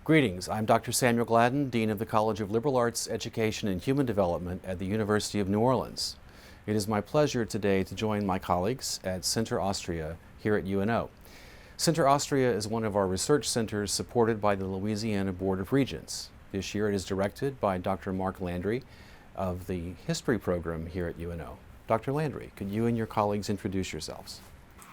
Greetings, I'm Dr. Samuel Gladden, Dean of the College of Liberal Arts, Education, and Human Development at the University of New Orleans. It is my pleasure today to join my colleagues at Center Austria here at UNO. Center Austria is one of our research centers supported by the Louisiana Board of Regents. This year it is directed by Dr. Marc Landry of the History program here at UNO. Dr. Landry, could you and your colleagues introduce yourselves?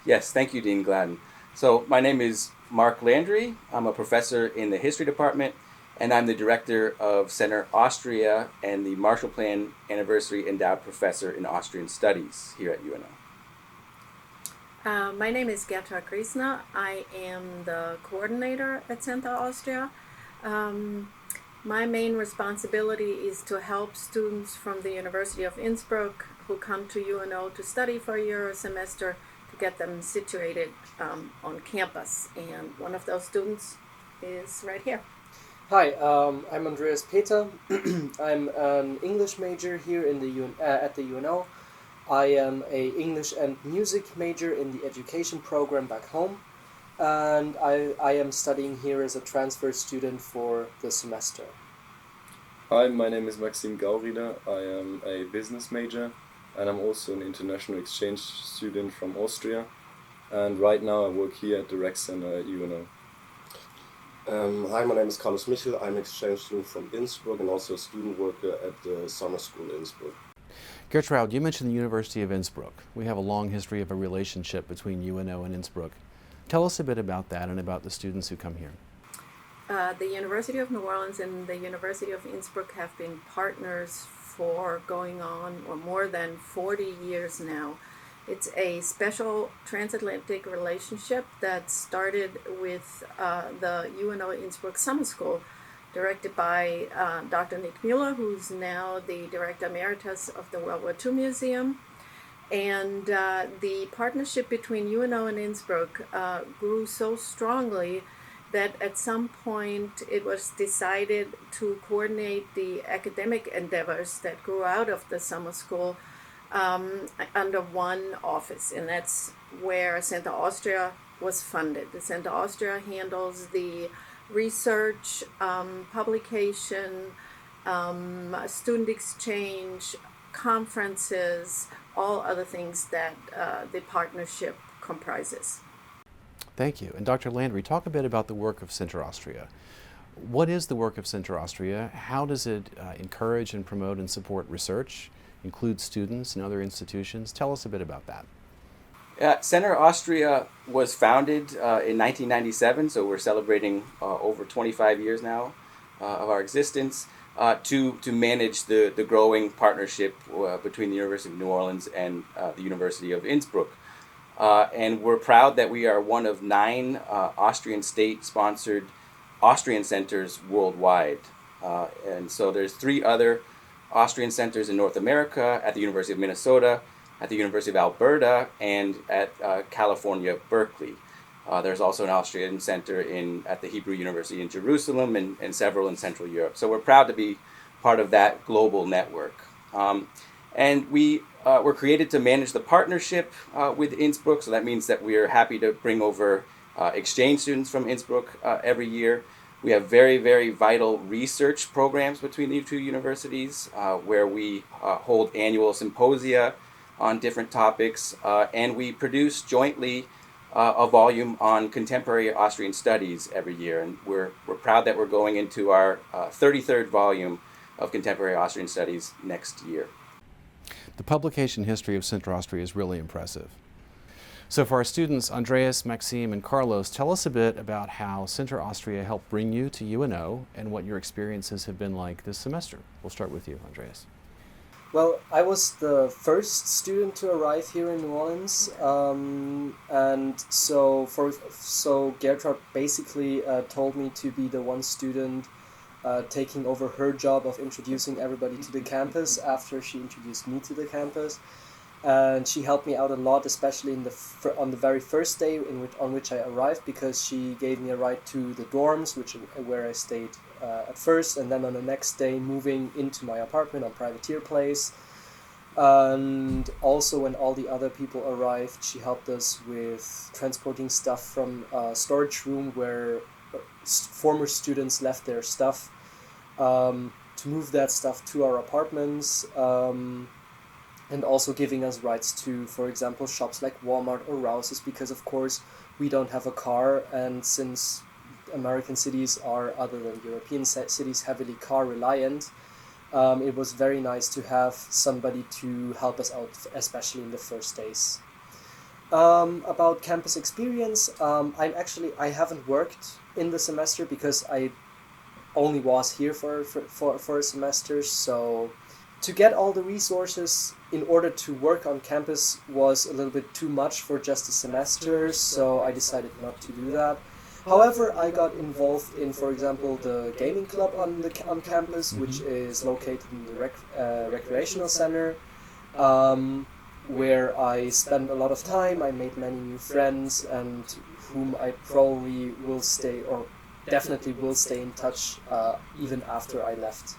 Yes, thank you, Dean Gladden. So my name is Marc Landry. I'm a professor in the History Department, and I'm the director of Center Austria and the Marshall Plan Anniversary Endowed Professor in Austrian Studies here at UNO. My name is Gertra Griesner. I am the coordinator at Center Austria. My main responsibility is to help students from the University of Innsbruck who come to UNO to study for a year or semester to get them situated on campus. And one of those students is right here. Hi, I'm Andreas Peter. I'm an English major here in the at the UNO. I am a English and music major in the education program back home, and I am studying here as a transfer student for the semester. Hi, my name is Maxim Gaurida. I am a business major, and I'm also an international exchange student from Austria. And right now I work here at the Rec Center at UNO. Hi, my name is Carlos Michel. I'm an exchange student from Innsbruck and also a student worker at the summer school in Innsbruck. Gertrude, you mentioned the University of Innsbruck. We have a long history of a relationship between UNO and Innsbruck. Tell us a bit about that and about the students who come here. The University of New Orleans and the University of Innsbruck have been partners for going on or more than 40 years now. It's a special transatlantic relationship that started with the UNO Innsbruck Summer School, directed by Dr. Nick Mueller, who's now the Director Emeritus of the World War II Museum. And the partnership between UNO and Innsbruck grew so strongly that at some point it was decided to coordinate the academic endeavors that grew out of the summer school under one office, and that's where Center Austria was funded. The Center Austria handles the research, publication, student exchange, conferences, all other things that the partnership comprises. Thank you. And Dr. Landry, talk a bit about the work of Center Austria. What is the work of Center Austria? How does it encourage and promote and support research, include students and other institutions? Tell us a bit about that. Center Austria was founded in 1997, so we're celebrating over 25 years now of our existence, to manage the growing partnership between the University of New Orleans and the University of Innsbruck. And we're proud that we are one of 9 Austrian state-sponsored Austrian centers worldwide. And so there's 3 other Austrian centers in North America, at the University of Minnesota, at the University of Alberta, and at California, Berkeley. There's also an Austrian center at the Hebrew University in Jerusalem and several in Central Europe. So we're proud to be part of that global network. And we were created to manage the partnership with Innsbruck, so that means that we are happy to bring over exchange students from Innsbruck every year. We have very, very vital research programs between the 2 universities where we hold annual symposia on different topics, and we produce jointly a volume on contemporary Austrian studies every year. And we're proud that we're going into our 33rd volume of contemporary Austrian studies next year. The publication history of Center Austria is really impressive. So for our students, Andreas, Maxime, and Carlos, tell us a bit about how Center Austria helped bring you to UNO and what your experiences have been like this semester. We'll start with you, Andreas. Well, I was the first student to arrive here in New Orleans, and so Gertrude basically told me to be the one student taking over her job of introducing everybody to the campus after she introduced me to the campus. And she helped me out a lot, especially on the very first day on which I arrived, because she gave me a ride to the dorms, where I stayed at first, and then on the next day moving into my apartment on Privateer Place. And also when all the other people arrived, she helped us with transporting stuff from a storage room where former students left their stuff, to move that stuff to our apartments, and also giving us rights to, for example, shops like Walmart or Rouse's, because of course we don't have a car, and since American cities are, other than European cities, heavily car reliant, it was very nice to have somebody to help us out, especially in the first days. About campus experience, I haven't worked in the semester because I only was here for a semester, so to get all the resources in order to work on campus was a little bit too much for just a semester, so I decided not to do that. However, I got involved in, for example, the gaming club on campus, which is located in the recreational center, where I spent a lot of time. I made many new friends, and whom I probably will stay, or definitely will stay in touch even after I left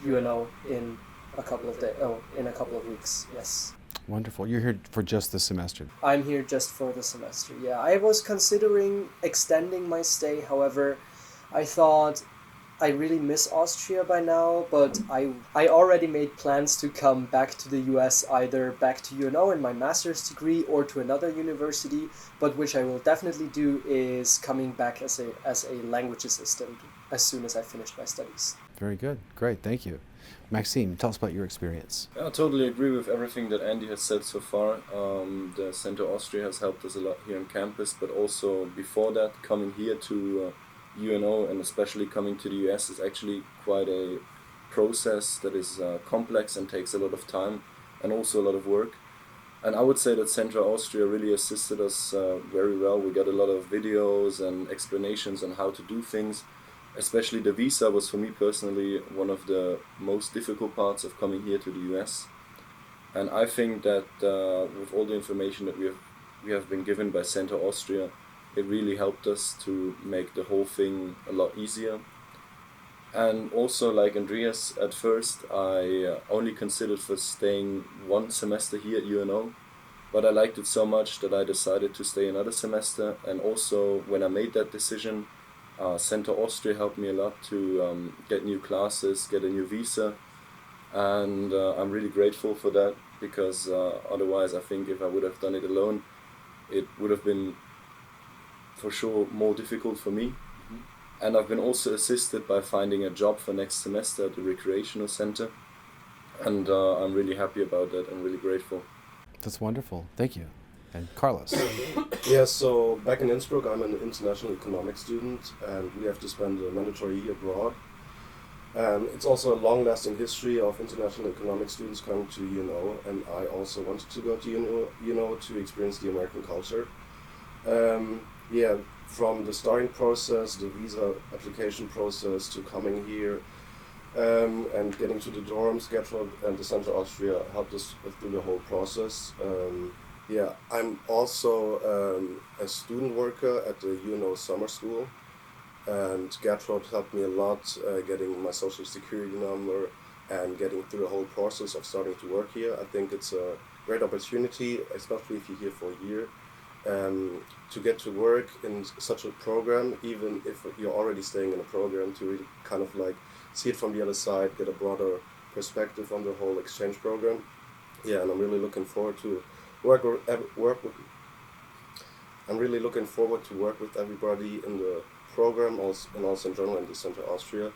UNO in a couple of weeks. Yes. Wonderful. You're here for just the semester. I'm here just for the semester. Yeah, I was considering extending my stay. However, I thought I really miss Austria by now, but I already made plans to come back to the US, either back to UNO in my master's degree or to another university, but which I will definitely do is coming back as a language assistant as soon as I finish my studies. Very good. Great. Thank you. Maxime, tell us about your experience. I totally agree with everything that Andy has said so far. The Center Austria has helped us a lot here on campus, but also before that, coming here to UNO and especially coming to the US is actually quite a process that is complex and takes a lot of time and also a lot of work. And I would say that Center Austria really assisted us very well. We got a lot of videos and explanations on how to do things. Especially the visa was for me personally one of the most difficult parts of coming here to the US. And I think that with all the information that we have been given by Center Austria, it really helped us to make the whole thing a lot easier. And also, like Andreas, at first I only considered for staying one semester here at UNO, but I liked it so much that I decided to stay another semester. And also when I made that decision, Center Austria helped me a lot to get new classes, get a new visa, and I'm really grateful for that, because otherwise I think if I would have done it alone, it would have been for sure more difficult for me. And I've been also assisted by finding a job for next semester at the recreational center, and I'm really happy about that and really grateful. That's wonderful. Thank you. And Carlos. Yeah, so back in Innsbruck, I'm an international economics student, and we have to spend a mandatory year abroad. It's also a long-lasting history of international economics students coming to UNO, and I also wanted to go to UNO to experience the American culture. Yeah, from the starting process, the visa application process, to coming here, and getting to the dorms, Gertrud and the Center Austria helped us through the whole process. Yeah, I'm also a student worker at the UNO summer school, and Gertrud helped me a lot getting my social security number and getting through the whole process of starting to work here. I think it's a great opportunity, especially if you're here for a year, to get to work in such a program, even if you're already staying in a program, to really kind of like see it from the other side, get a broader perspective on the whole exchange program. Yeah, and I'm really looking forward to I'm really looking forward to work with everybody in the program, and also in general in the Center Austria.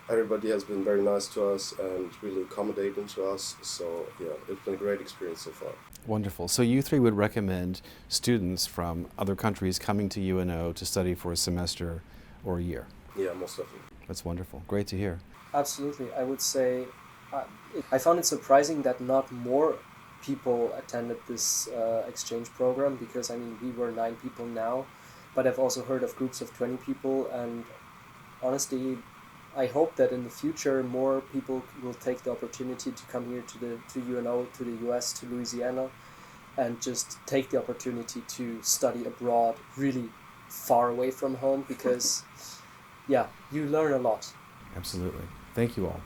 Everybody has been very nice to us and really accommodating to us. So yeah, it's been a great experience so far. Wonderful. So you three would recommend students from other countries coming to UNO to study for a semester or a year? Yeah, most definitely. That's wonderful. Great to hear. Absolutely. I would say I found it surprising that not more people attended this exchange program, because I mean we were 9 people now, but I've also heard of groups of 20 people, and honestly I hope that in the future more people will take the opportunity to come here to UNO, to the US, to Louisiana, and just take the opportunity to study abroad really far away from home, because yeah, you learn a lot. Absolutely. Thank you all.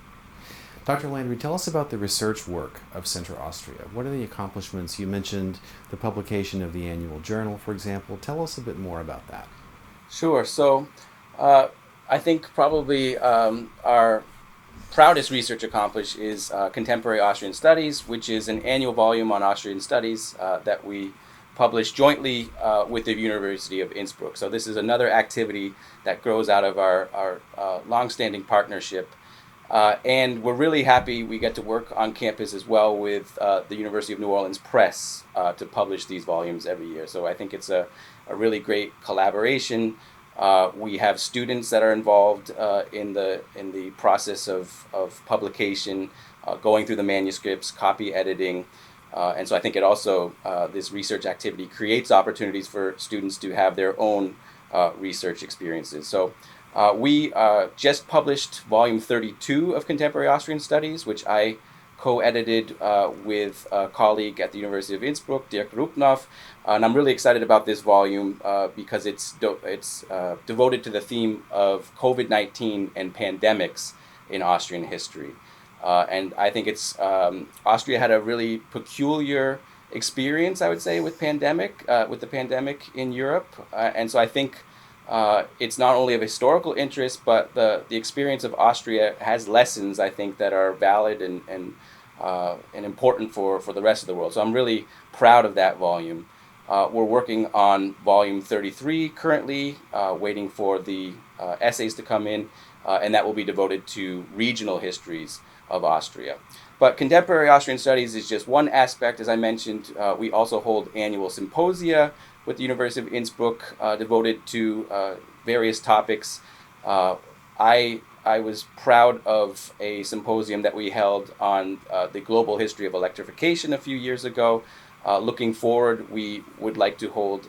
Dr. Landry, tell us about the research work of Center Austria. What are the accomplishments? You mentioned the publication of the annual journal, for example. Tell us a bit more about that. Sure. So I think probably our proudest research accomplished is Contemporary Austrian Studies, which is an annual volume on Austrian studies that we publish jointly with the University of Innsbruck. So this is another activity that grows out of our longstanding partnership. And we're really happy we get to work on campus as well with the University of New Orleans Press to publish these volumes every year. So I think it's a really great collaboration. We have students that are involved in the process of publication, going through the manuscripts, copy editing, and so I think it also this research activity creates opportunities for students to have their own research experiences. So we just published volume 32 of Contemporary Austrian Studies, which I co-edited with a colleague at the University of Innsbruck, Dirk Rupnoff, and I'm really excited about this volume because it's devoted to the theme of COVID-19 and pandemics in Austrian history. And I think it's Austria had a really peculiar experience, I would say, with the pandemic in Europe, and so I think it's not only of historical interest, but the experience of Austria has lessons, I think, that are valid and important for the rest of the world. So I'm really proud of that volume. We're working on volume 33 currently, waiting for the essays to come in, and that will be devoted to regional histories of Austria. But Contemporary Austrian Studies is just one aspect. As I mentioned, we also hold annual symposia with the University of Innsbruck devoted to various topics. I was proud of a symposium that we held on the global history of electrification a few years ago. Looking forward, we would like to hold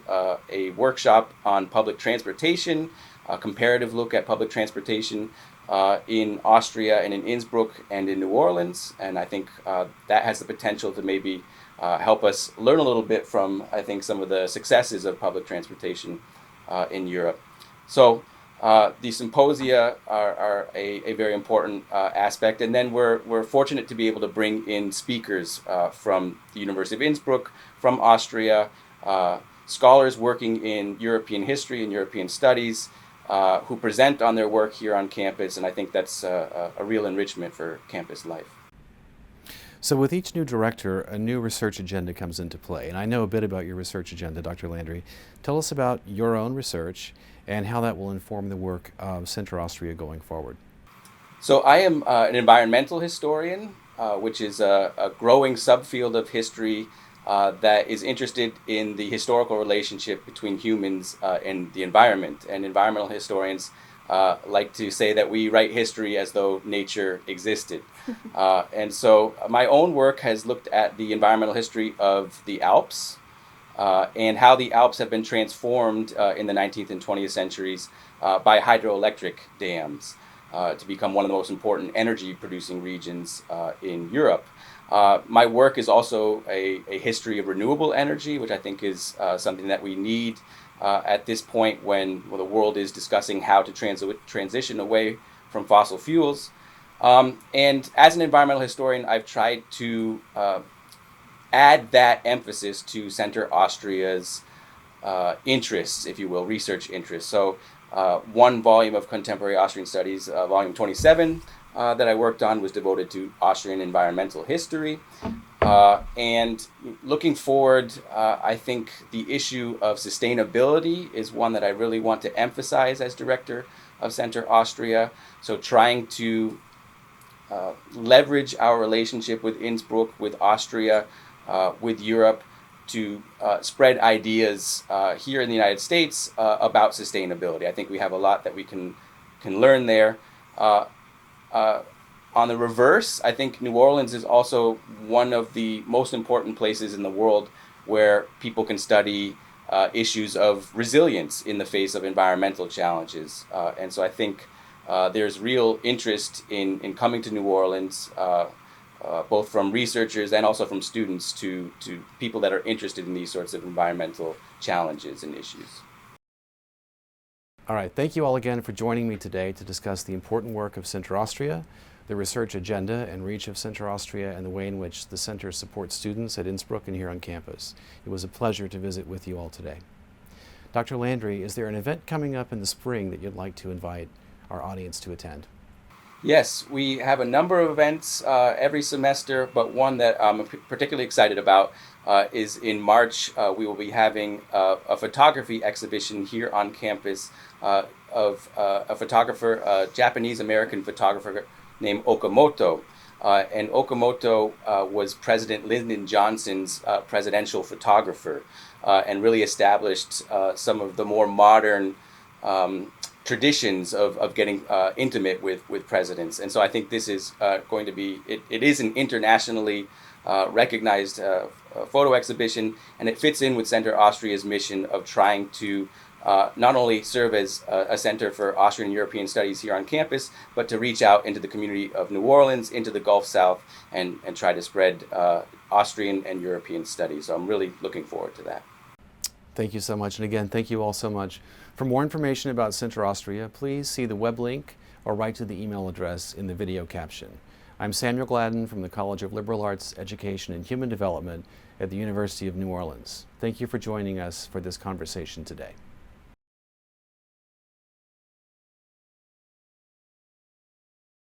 a workshop on public transportation, a comparative look at public transportation in Austria and in Innsbruck and in New Orleans. And I think that has the potential to maybe help us learn a little bit from, I think, some of the successes of public transportation in Europe. So the symposia are a very important aspect. And then we're fortunate to be able to bring in speakers from the University of Innsbruck, from Austria, scholars working in European history and European studies, who present on their work here on campus. And I think that's a real enrichment for campus life. So with each new director, a new research agenda comes into play. And I know a bit about your research agenda, Dr. Landry. Tell us about your own research and how that will inform the work of Center Austria going forward. So I am an environmental historian, which is a growing subfield of history that is interested in the historical relationship between humans and the environment. And environmental historians like to say that we write history as though nature existed. And so my own work has looked at the environmental history of the Alps and how the Alps have been transformed in the 19th and 20th centuries by hydroelectric dams to become one of the most important energy producing regions in Europe. My work is also a history of renewable energy, which I think is something that we need at this point when the world is discussing how to transition away from fossil fuels. And as an environmental historian, I've tried to add that emphasis to Center Austria's interests, if you will, research interests. So one volume of Contemporary Austrian Studies, volume 27, that I worked on was devoted to Austrian environmental history. And looking forward, I think the issue of sustainability is one that I really want to emphasize as director of Center Austria. So trying to leverage our relationship with Innsbruck, with Austria, with Europe, to spread ideas here in the United States about sustainability. I think we have a lot that we can learn there. On the reverse, I think New Orleans is also one of the most important places in the world where people can study issues of resilience in the face of environmental challenges. And so I think there's real interest in coming to New Orleans, both from researchers and also from students to people that are interested in these sorts of environmental challenges and issues. All right, thank you all again for joining me today to discuss the important work of Center Austria, the research agenda and reach of Center Austria, and the way in which the Center supports students at Innsbruck and here on campus. It was a pleasure to visit with you all today. Dr. Landry, is there an event coming up in the spring that you'd like to invite our audience to attend? Yes, we have a number of events every semester, but one that I'm particularly excited about is in March. We will be having a photography exhibition here on campus of a photographer, a Japanese-American photographer named Okamoto. And Okamoto was President Lyndon Johnson's presidential photographer and really established some of the more modern traditions of getting intimate with presidents. And so I think this is going to be, it is an internationally recognized photo exhibition, and it fits in with Center Austria's mission of trying to not only serve as a center for Austrian and European studies here on campus, but to reach out into the community of New Orleans, into the Gulf South, and try to spread Austrian and European studies. So I'm really looking forward to that. Thank you so much. And again, thank you all so much. For more information about Center Austria, please see the web link or write to the email address in the video caption. I'm Samuel Gladden from the College of Liberal Arts, Education, and Human Development at the University of New Orleans. Thank you for joining us for this conversation today.